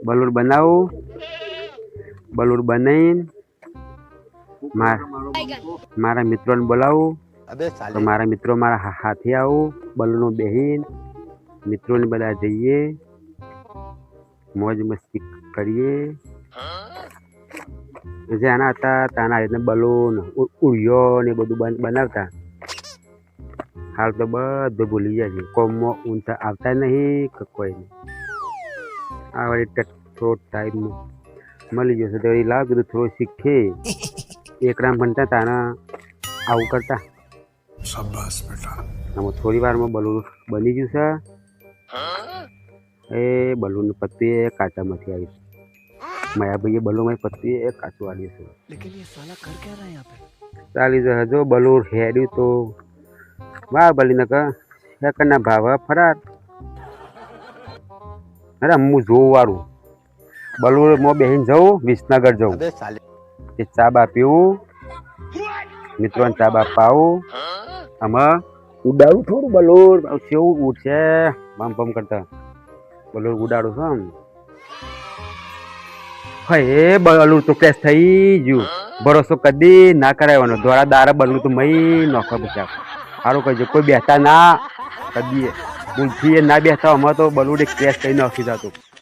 બલૂર બનાવું, બલૂર બનાવીને મારા મિત્રોને બોલાવું તો મારા મિત્રો મારા હાથે આવું બલૂરનું બેહીને મિત્રોને બધા જઈએ મોજ મસ્તી કરીએ. જ્યાં હતા ત્યાંના રીતના બલૂન ઉડ્યો ને બધું બનાવતા. હાલ તો બધું ભૂલી જાય છે. કોમમાં ઊંચા આવતા નહીં કે કોઈ નહીં. આ વળી થોડો ટાઈમ મળી જશે તો લાવ કીધું થોડું શીખે. એકરામ ભણતા તાના આવું કરતા. આમાં થોડી વારમાં બલૂન બની ગયું છે. એ બલૂન પત્તી એ કાચામાંથી આવી છે. મારા ભાઈએ બલૂન પત્તી એ કાચું આવ્યું છે. ચાલી જશે જો બલૂન હેડ્યું તો વાહ ભલી નકર સેકન્ડના ભાવ ફરાર. અરે હું જોઉં વાળું બલૂરમાં બેસીને જવું વિસનગર જવું એ ચા બા પીવું મિત્રોને ચા બા પાવું આમાં ઉડાડું થોડું બલૂન કેવું ઉઠશે બમ બમ કરતા બલૂન ઉડાડું છું આમ. હા બલૂન તો કેસ થઈ ગયું. ભરોસો કદી ના કરાવવાનો. દ્વારા દારા બલૂન તો મહી નોખો બચાવ સારું કહેજો. કોઈ બેસતા ના કદી ભૂલથી ના બેસતા અમારે તો બલૂન એક ક્રેશ થઈ નાખી જતું.